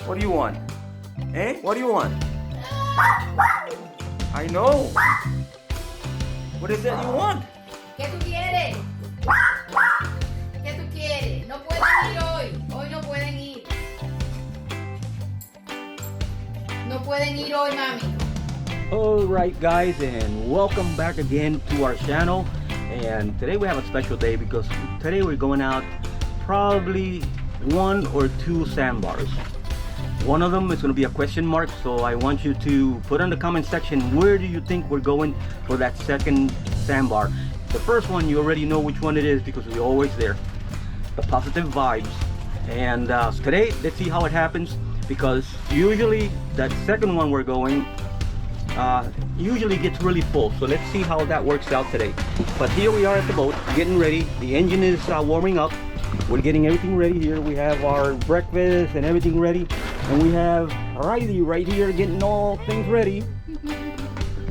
What do you want? Eh? What do you want? I know. What is that you want? ¿Qué tú quieres? ¿Qué tú quieres? No pueden ir hoy. Hoy no pueden ir. No pueden ir hoy, mami. Alright guys, and welcome back again to our channel. And today we have a special day because today we're going out probably 1 or 2 sandbars. One of them is going to be a question mark, so I want you to put in the comment section where do you think we're going for that second sandbar. The first one you already know which one it is because we're always there. The positive vibes. And today let's see how it happens, because usually that second one we're going usually gets really full. So let's see how that works out today. But here we are at the boat getting ready. The engine is warming up. We're getting everything ready here. We have our breakfast and everything ready, and we have Riley right here getting all things ready.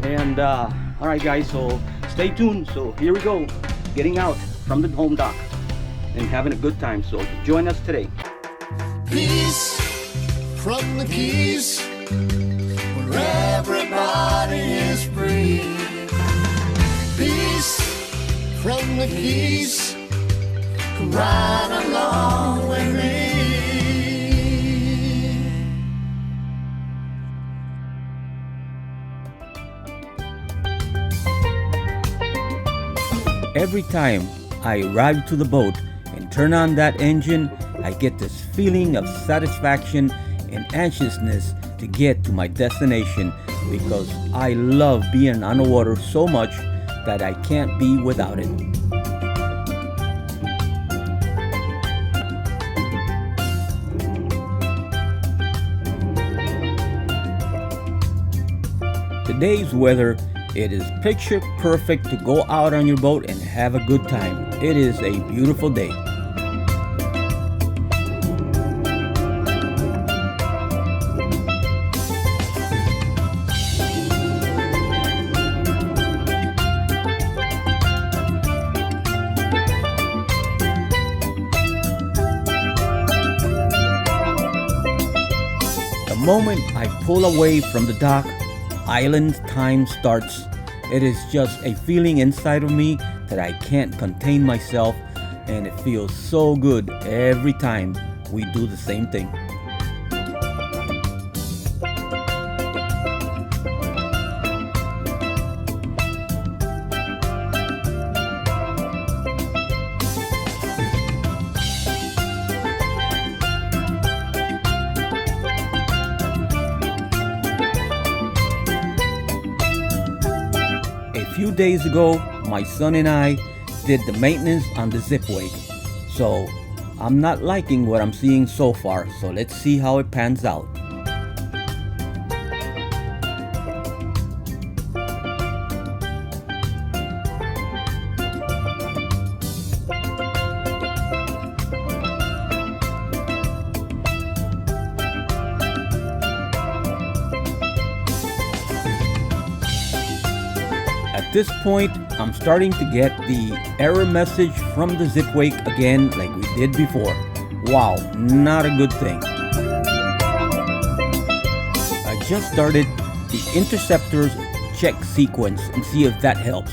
And all right guys, so stay tuned. So here we go, getting out from the home dock and having a good time. So join us today. Peace from the Keys, where everybody is free. Peace from the Keys, come right along with me. Every time I arrive to the boat and turn on that engine, I get this feeling of satisfaction and anxiousness to get to my destination, because I love being on the water so much that I can't be without it. Today's weather, it is picture perfect to go out on your boat and have a good time. It is a beautiful day. The moment I pull away from the dock, island time starts. It is just a feeling inside of me that I can't contain myself, and it feels so good every time we do the same thing. A few days ago, my son and I did the maintenance on the ZipWake. So I'm not liking what I'm seeing so far, so let's see how it pans out. At this point, I'm starting to get the error message from the ZipWake again like we did before. Wow, not a good thing. I just started the interceptors check sequence and see if that helps.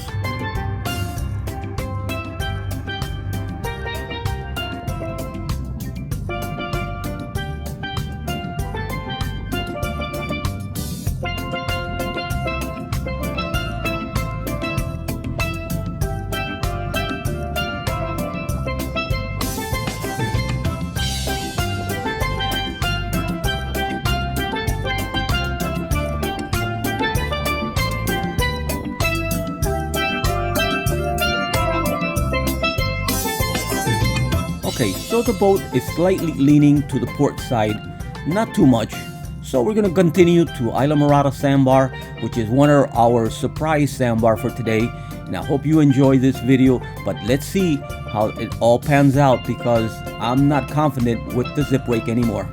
Okay, so the boat is slightly leaning to the port side, not too much. So we're gonna continue to Islamorada Sandbar, which is one of our surprise sandbar for today. And I hope you enjoy this video, but let's see how it all pans out, because I'm not confident with the ZipWake anymore.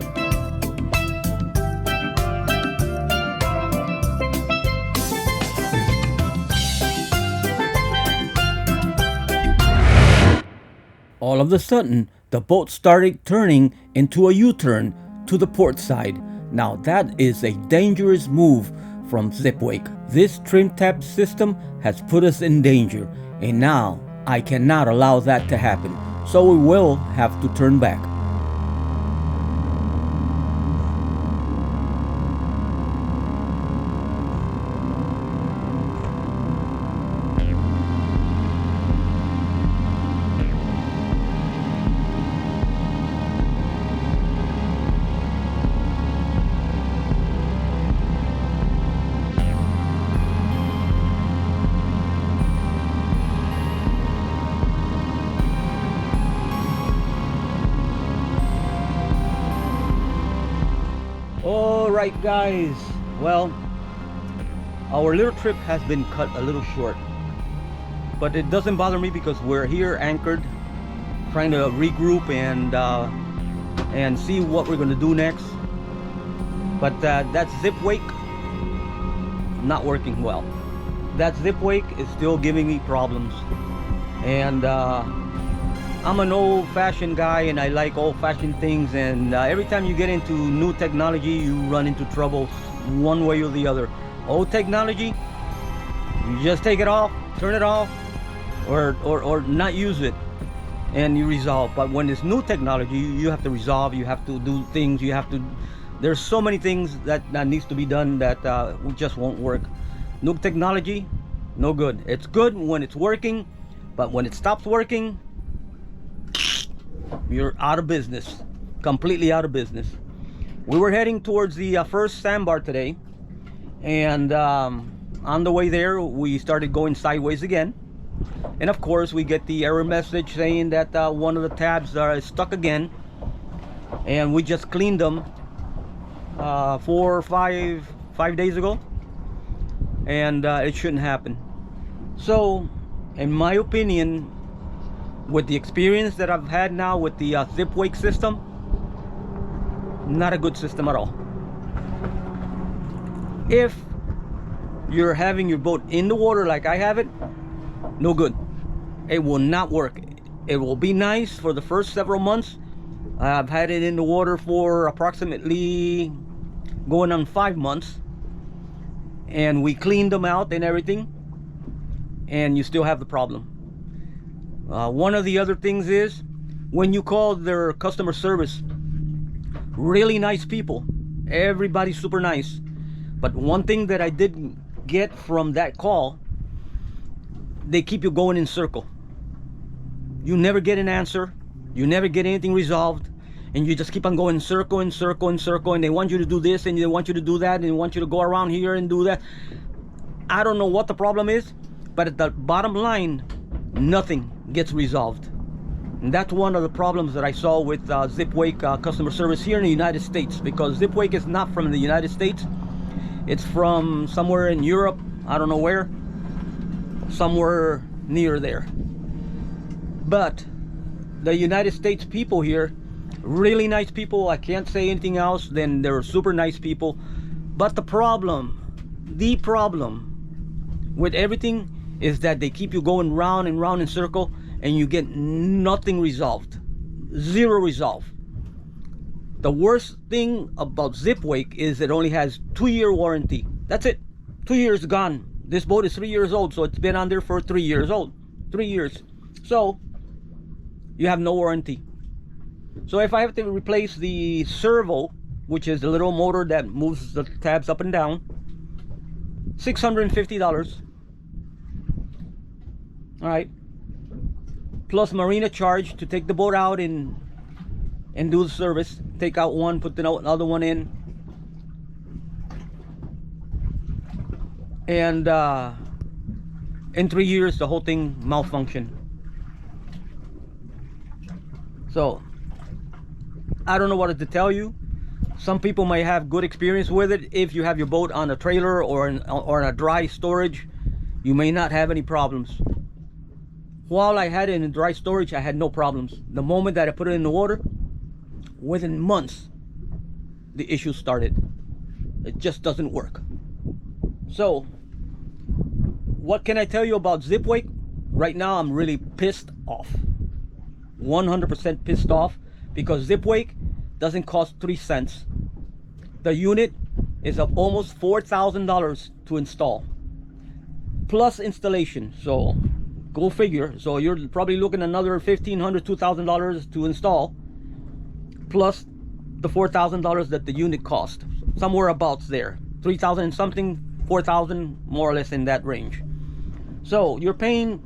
all of a sudden, the boat started turning into a U-turn to the port side. Now that is a dangerous move from ZipWake. This trim tab system has put us in danger, and now I cannot allow that to happen. So we will have to turn back. Alright guys, well, our little trip has been cut a little short, but it doesn't bother me because we're here anchored, trying to regroup and see what we're going to do next. But that ZipWake not working well. That ZipWake is still giving me problems, and I'm an old-fashioned guy and I like old-fashioned things, and every time you get into new technology you run into trouble one way or the other. Old technology, you just take it off, turn it off, or not use it, and you resolve. But when it's new technology, you have to resolve, you have to do things, there's so many things that needs to be done that just won't work. New technology, no good. It's good when it's working, but when it stops working, you're out of business, completely out of business. We were heading towards the first Sandbar today, and on the way there we started going sideways again, and of course we get the error message saying that one of the tabs are stuck again, and we just cleaned them 4 or 5 days ago, and it shouldn't happen. So in my opinion, with the experience that I've had now with the ZipWake system, not a good system at all. If you're having your boat in the water like I have it, no good. It will not work. It will be nice for the first several months. I've had it in the water for approximately going on 5 months, and we cleaned them out and everything, and you still have the problem. One of the other things is, when you call their customer service, really nice people, everybody's super nice, but one thing that I did get from that call, they keep you going in circle. You never get an answer, you never get anything resolved, and you just keep on going circle and circle and circle, and they want you to do this and they want you to do that and they want you to go around here and do that. I don't know what the problem is, but at the bottom line, nothing gets resolved. And that's one of the problems that I saw with ZipWake customer service here in the United States, because ZipWake is not from the United States. It's from somewhere in Europe, I don't know where, somewhere near there. But the United States people here, really nice people. I can't say anything else than they're super nice people. But the problem with everything is that they keep you going round and round in circle, and you get nothing resolved. Zero resolve. The worst thing about ZipWake is it only has 2-year warranty. That's it. 2 years gone. This boat is 3 years old, so it's been on there for 3 years old. 3 years. So you have no warranty. So if I have to replace the servo, which is the little motor that moves the tabs up and down, $650. All right, plus marina charge to take the boat out and do the service. Take out one, put the other one in, and in 3 years the whole thing malfunctioned. So I don't know what to tell you. Some people might have good experience with it. If you have your boat on a trailer or in a dry storage, you may not have any problems. While I had it in dry storage, I had no problems. The moment that I put it in the water, within months, the issue started. It just doesn't work. So, what can I tell you about ZipWake? Right now, I'm really pissed off. 100% pissed off because ZipWake doesn't cost 3 cents. The unit is of almost $4,000 to install, plus installation. So go figure. So you're probably looking at another $1,500, $2,000 to install, plus the $4,000 that the unit cost. Somewhere about there, 3,000 something, 4,000, more or less in that range. So you're paying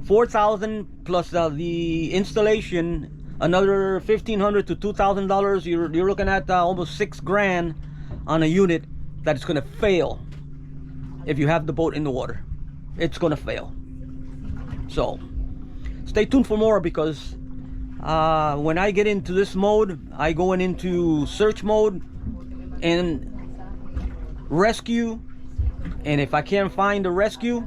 4,000 plus the installation, another $1,500 to $2,000. You're looking at almost $6,000 on a unit that's going to fail if you have the boat in the water. It's going to fail. So stay tuned for more, because when I get into this mode, I go into search mode and rescue, and if I can't find the rescue,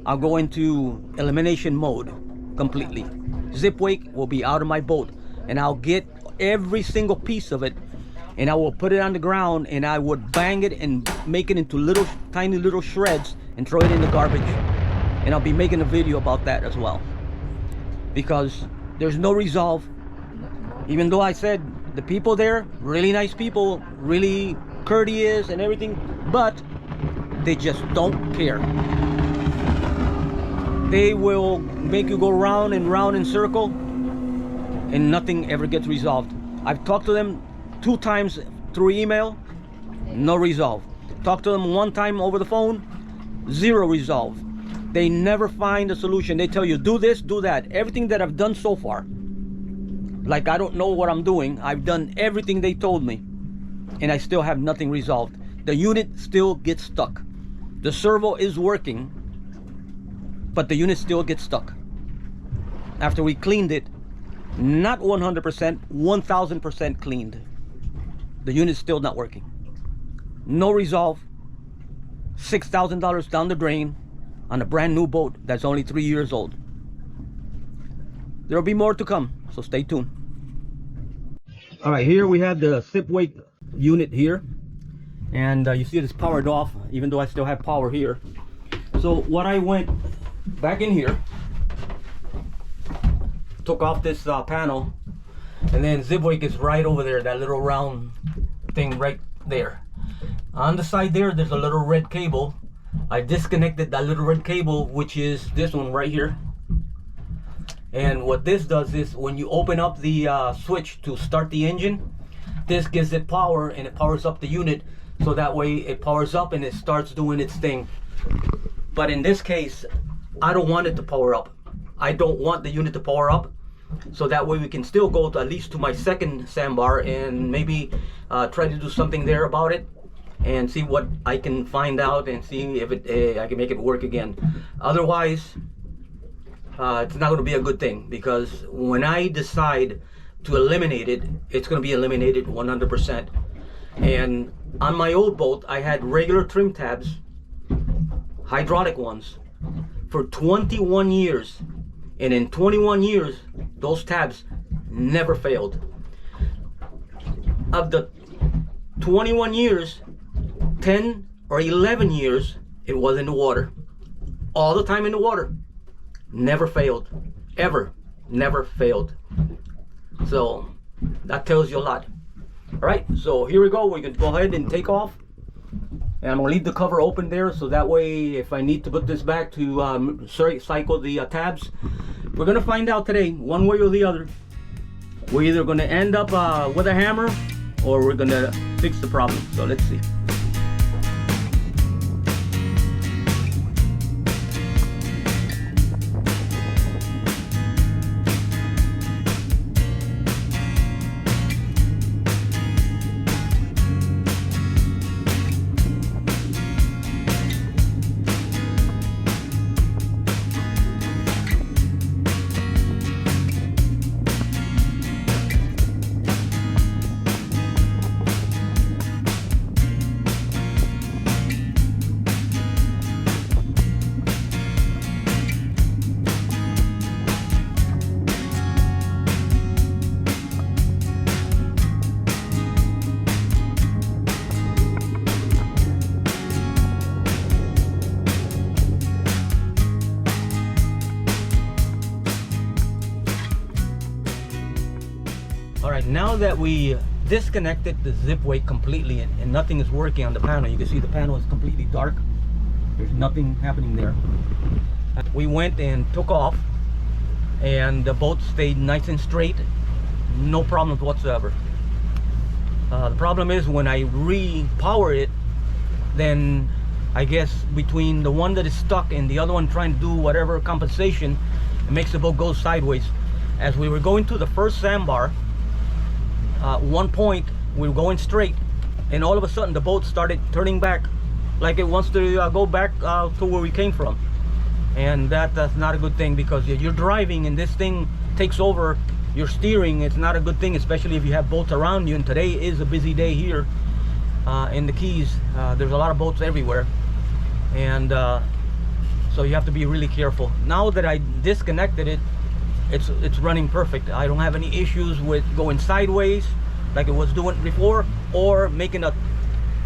I'll go into elimination mode completely. ZipWake will be out of my boat, and I'll get every single piece of it, and I will put it on the ground, and I would bang it and make it into little tiny little shreds and throw it in the garbage. And I'll be making a video about that as well, because there's no resolve. Even though I said the people there, really nice people, really courteous and everything, but they just don't care. They will make you go round and round in circle, and nothing ever gets resolved. I've talked to them 2 times through email, no resolve. Talked to them 1 time over the phone, 0 resolve. They never find a solution. They tell you, do this, do that. Everything that I've done so far, like I don't know what I'm doing. I've done everything they told me, and I still have nothing resolved. The unit still gets stuck. The servo is working, but the unit still gets stuck. After we cleaned it, not 100%, 1000% cleaned, the unit's still not working. No resolve. $6,000 down the drain on a brand new boat that's only 3 years old. There'll be more to come, so stay tuned. All right, here we have the ZipWake unit here, and you see it's powered off, even though I still have power here. So what I went back in here, took off this panel, and then ZipWake is right over there, that little round thing right there. On the side there's a little red cable. I disconnected that little red cable, which is this one right here. And what this does is, when you open up the switch to start the engine, this gives it power, and it powers up the unit, so that way it powers up and it starts doing its thing. But in this case, I don't want it to power up. I don't want the unit to power up, so that way we can still go to, at least to my second sandbar, and maybe try to do something there about it, and see what I can find out, and see if I can make it work again. Otherwise, it's not going to be a good thing, because when I decide to eliminate it, it's going to be eliminated 100%. And on my old boat, I had regular trim tabs, hydraulic ones, for 21 years. And in 21 years, those tabs never failed. Of the 21 years, 10 or 11 years, it was in the water. All the time in the water. Never failed. Ever. Never failed. So that tells you a lot. Alright, so here we go. We can go ahead and take off. And I'm going to leave the cover open there, so that way if I need to put this back to cycle the tabs, we're going to find out today, one way or the other. We're either going to end up with a hammer, or we're going to fix the problem. So let's see. All right, now that we disconnected the ZipWake completely and nothing is working on the panel, you can see the panel is completely dark. There's nothing happening there. We went and took off, and the boat stayed nice and straight, no problems whatsoever. The problem is when I re-power it, then I guess between the one that is stuck and the other one trying to do whatever compensation, it makes the boat go sideways. As we were going to the first sandbar, one point we were going straight, and all of a sudden the boat started turning back like it wants to go back to where we came from. And that's not a good thing, because if you're driving and this thing takes over your steering, it's not a good thing, especially if you have boats around you. And today is a busy day here in the Keys. There's a lot of boats everywhere, and so you have to be really careful. Now that I disconnected it, it's running perfect. I don't have any issues with going sideways like it was doing before, or making a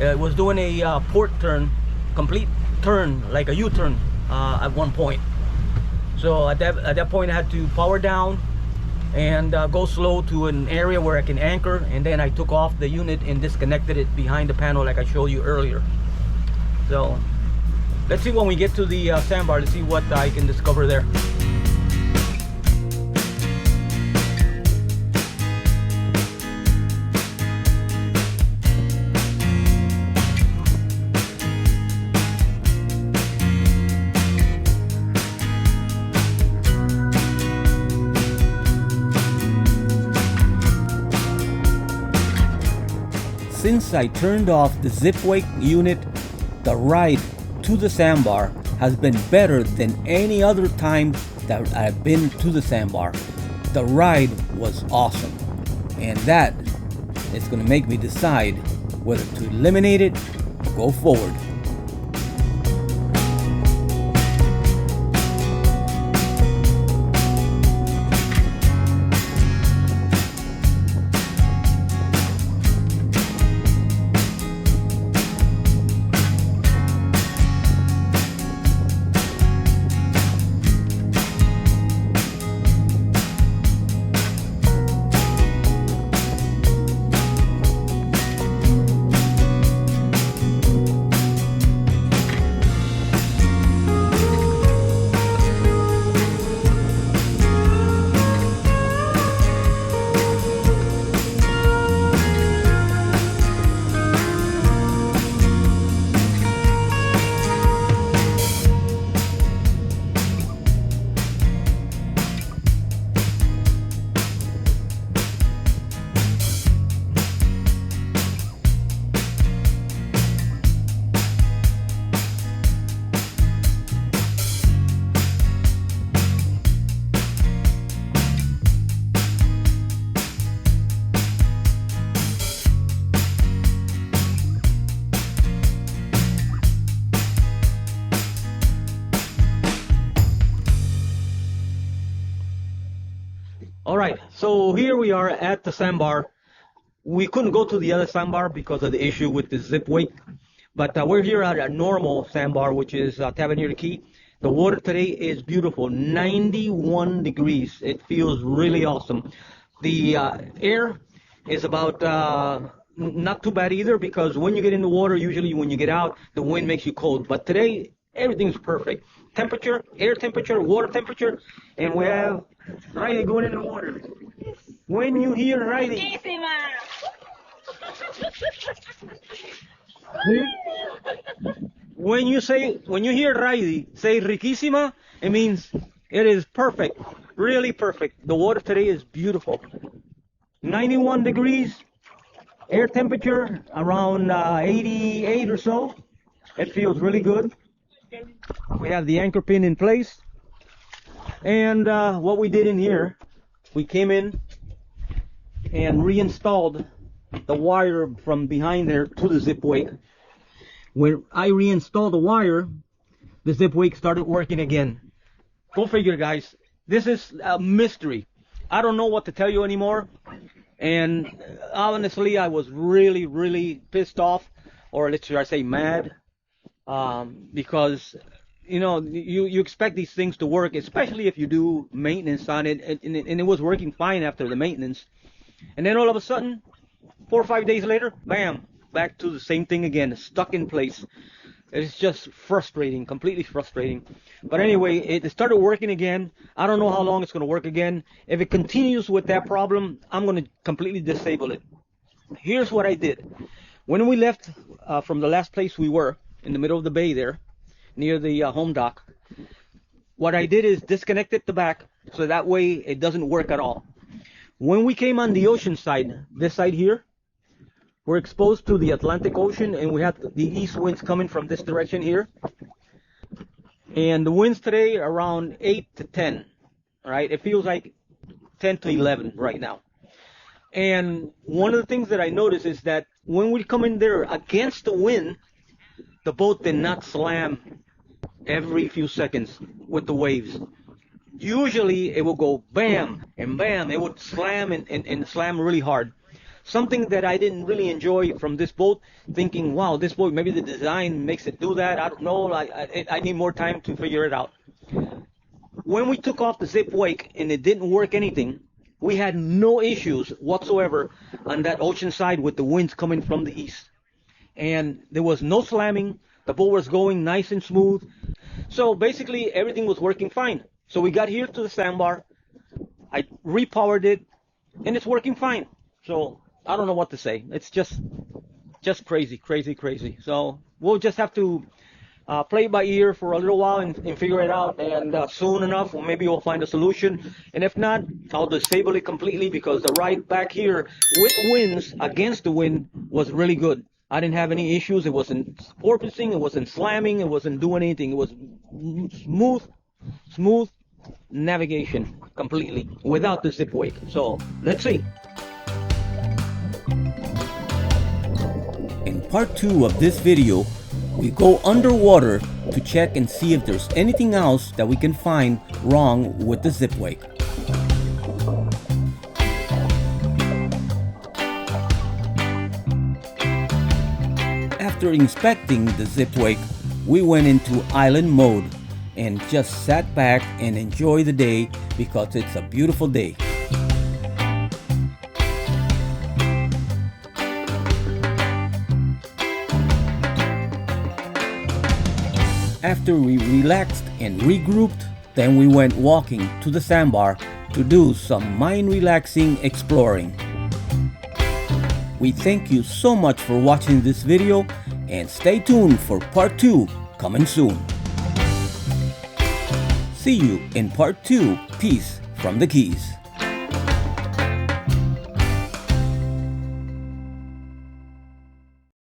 it was doing a port turn, complete turn, like a U-turn at one point. So at that point I had to power down and go slow to an area where I can anchor, and then I took off the unit and disconnected it behind the panel like I showed you earlier. So let's see when we get to the sandbar, to see what I can discover there. Since I turned off the ZipWake unit, the ride to the sandbar has been better than any other time that I've been to the sandbar. The ride was awesome, and that is going to make me decide whether to eliminate it or go forward. All right, so here we are at the sandbar. We couldn't go to the other sandbar because of the issue with the ZipWake, but we're here at a normal sandbar, which is Tavernier Key. The water today is beautiful, 91 degrees. It feels really awesome. The air is about not too bad either, because when you get in the water, usually when you get out, the wind makes you cold. But today, everything's perfect. Temperature, air temperature, water temperature, and we have Riley going in the water. When you hear Riley, when you hear Riley say riquísima, it means it is perfect, really perfect. The water today is beautiful. 91 degrees, air temperature around 88 or so. It feels really good. We have the anchor pin in place, and what we did in here, we came in and reinstalled the wire from behind there to the ZipWake. When I reinstalled the wire, the ZipWake started working again. Go figure, guys. This is a mystery. I don't know what to tell you anymore, and honestly I was really pissed off, or let's should I say mad, because you know, you expect these things to work, especially if you do maintenance on it, and it was working fine after the maintenance. And then all of a sudden, 4 or 5 days later, bam, back to the same thing again, stuck in place. It's just frustrating, completely frustrating. But anyway, it started working again. I don't know how long it's going to work again. If it continues with that problem, I'm going to completely disable it. Here's what I did. When we left from the last place we were, in the middle of the bay there, near the home dock, what I did is disconnected the back, so that way it doesn't work at all. When we came on the ocean side, this side here, we're exposed to the Atlantic Ocean, and we have the east winds coming from this direction here. And the winds today are around 8 to 10, right? It feels like 10 to 11 right now. And one of the things that I noticed is that when we come in there against the wind, the boat did not slam every few seconds with the waves. Usually it will go bam and bam. It would slam and slam really hard. Something that I didn't really enjoy from this boat, thinking, wow, this boat, maybe the design makes it do that. I don't know. I need more time to figure it out. When we took off the ZipWake and it didn't work anything, we had no issues whatsoever on that ocean side with the winds coming from the east. And there was no slamming. The boat was going nice and smooth. So basically everything was working fine. So we got here to the Sandbar. I repowered it and it's working fine. So I don't know what to say. It's just crazy, crazy, crazy. So we'll just have to play it by ear for a little while and figure it out. And soon enough, maybe we'll find a solution. And if not, I'll disable it completely, because the ride back here with winds against the wind was really good. I didn't have any issues. It wasn't porpoising. It wasn't slamming. It wasn't doing anything. It was smooth navigation completely without the ZipWake. So let's see. In part 2 of this video, we go underwater to check and see if there's anything else that we can find wrong with the ZipWake. After inspecting the ZipWake, we went into island mode and just sat back and enjoyed the day, because it's a beautiful day. After we relaxed and regrouped, then we went walking to the Sandbar to do some mind-relaxing exploring. We thank you so much for watching this video, and stay tuned for part 2 coming soon. See you in part 2. Peace from the Keys.